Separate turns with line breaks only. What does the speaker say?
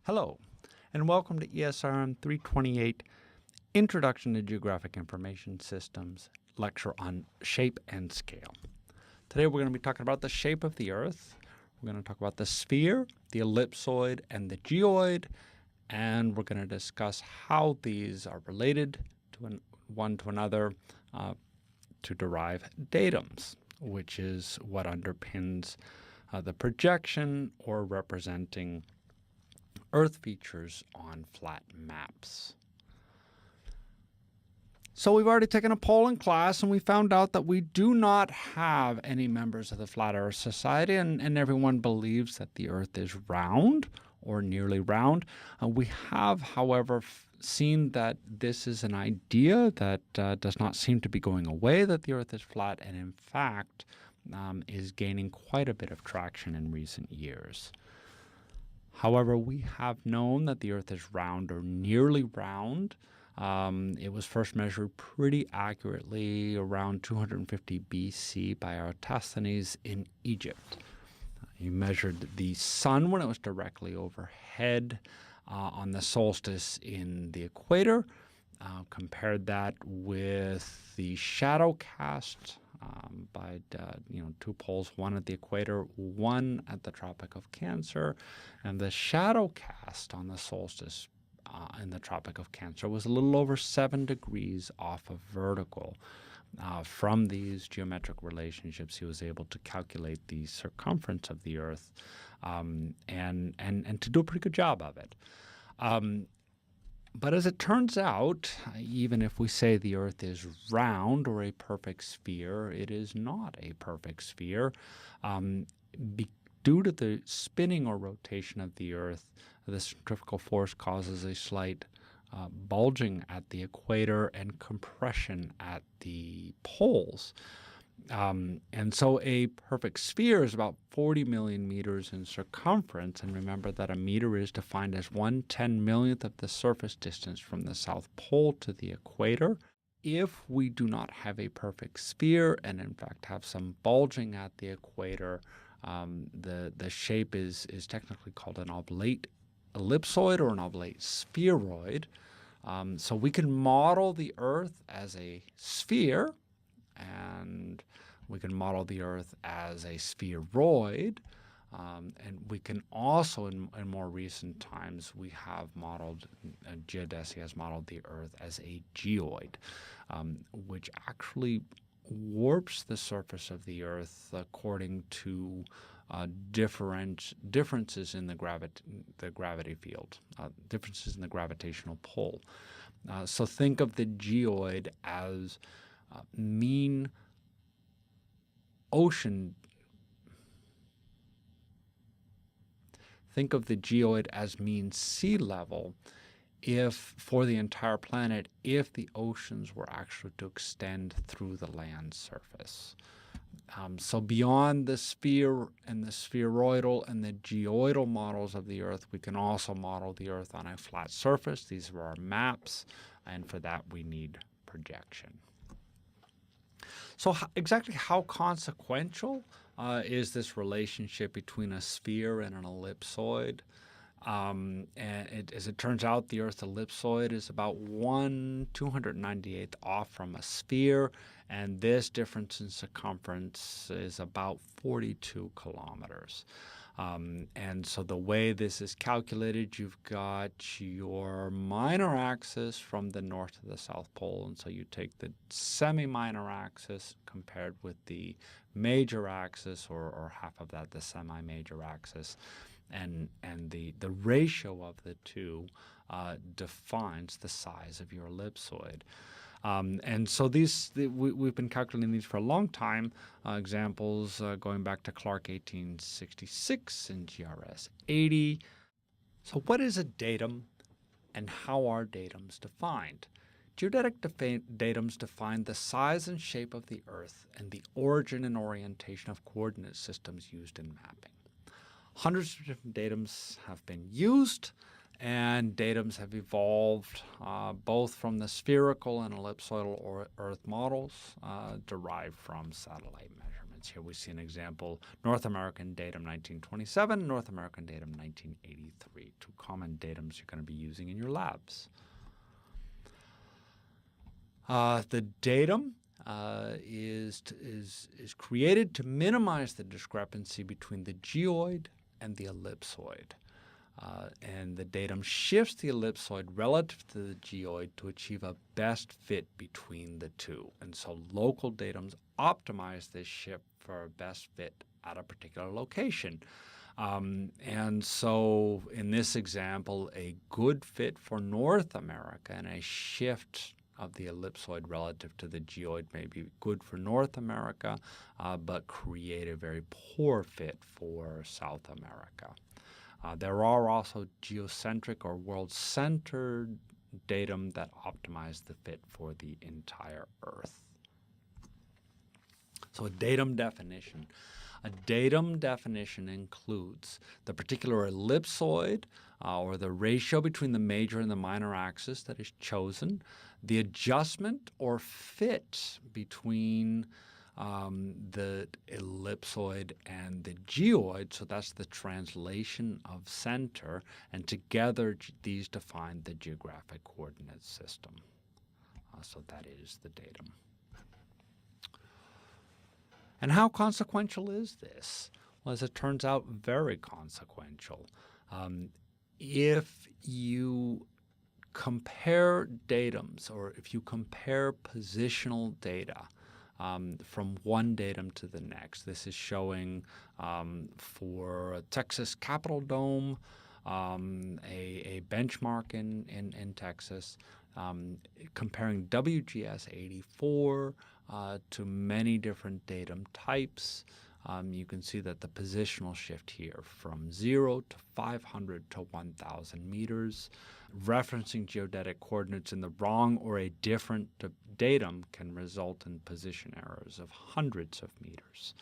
Hello, and welcome to ESRM 328 Introduction to Geographic Information Systems lecture on shape and scale. Today we're going to be talking about the shape of the Earth. We're going to talk about the sphere, the ellipsoid, and the geoid, and we're going to discuss how these are related to one to another to derive datums, which is what underpins the projection or representing Earth features on flat maps. So we've already taken a poll in class, and we found out that we do not have any members of the Flat Earth Society, and everyone believes that the Earth is round or nearly round. We have, however, seen that this is an idea that does not seem to be going away, that the Earth is flat, and in fact is gaining quite a bit of traction in recent years. However, we have known that the Earth is round or nearly round. It was first measured pretty accurately around 250 BC by Eratosthenes in Egypt. He measured the sun when it was directly overhead on the solstice in the equator, compared that with the shadow cast by two poles, one at the equator, one at the Tropic of Cancer, and the shadow cast on the solstice in the Tropic of Cancer was a little over 7 degrees off of vertical. From these geometric relationships, he was able to calculate the circumference of the Earth and to do a pretty good job of it. But as it turns out, even if we say the Earth is round or a perfect sphere, it is not a perfect sphere. Due to the spinning or rotation of the Earth, the centrifugal force causes a slight bulging at the equator and compression at the poles. And so a perfect sphere is about 40 million meters in circumference. And remember that a meter is defined as 1/10,000,000th of the surface distance from the South Pole to the equator. If we do not have a perfect sphere and in fact have some bulging at the equator, the shape is technically called an oblate ellipsoid or an oblate spheroid. So we can model the Earth as a sphere, and we can model the Earth as a spheroid, and we can also, in more recent times, we have modeled, geodesy has modeled the Earth as a geoid, which actually warps the surface of the Earth according to differences in the gravity field, differences in the gravitational pull. So think of the geoid as mean ocean. Think of the geoid as mean sea level for the entire planet, if the oceans were actually to extend through the land surface. So beyond the sphere and the spheroidal and the geoidal models of the Earth, we can also model the Earth on a flat surface. These are our maps, and for that we need projection. So exactly how consequential is this relationship between a sphere and an ellipsoid? As it turns out, the Earth's ellipsoid is about 1/298th off from a sphere, and this difference in circumference is about 42 kilometers. And so the way this is calculated, you've got your minor axis from the north to the South Pole, and so you take the semi-minor axis compared with the major axis, or half of that, the semi-major axis, and the ratio of the two defines the size of your ellipsoid. And so we've been calculating these for a long time. Examples going back to Clark 1866 and GRS 80. So what is a datum, and how are datums defined? Geodetic datums define the size and shape of the Earth and the origin and orientation of coordinate systems used in mapping. Hundreds of different datums have been used, and datums have evolved both from the spherical and ellipsoidal Earth models derived from satellite measurements. Here we see an example, North American datum 1927, North American datum 1983, two common datums you're going to be using in your labs. The datum is created to minimize the discrepancy between the geoid and the ellipsoid. And the datum shifts the ellipsoid relative to the geoid to achieve a best fit between the two. And so local datums optimize this shift for a best fit at a particular location. And so in this example, a good fit for North America and a shift of the ellipsoid relative to the geoid may be good for North America, but create a very poor fit for South America. There are also geocentric or world-centered datum that optimize the fit for the entire Earth. So a datum definition. A datum definition includes the particular ellipsoid or the ratio between the major and the minor axis that is chosen, the adjustment or fit between the ellipsoid and the geoid, so that's the translation of center, and together these define the geographic coordinate system. So that is the datum. And how consequential is this? Well, as it turns out, very consequential. If you compare datums, or if you compare positional data from one datum to the next, this is showing for Texas Capitol Dome, a benchmark in Texas, comparing WGS 84 to many different datum types. You can see that the positional shift here from 0 to 500 to 1,000 meters. Referencing geodetic coordinates in the wrong or a different datum can result in position errors of hundreds of meters.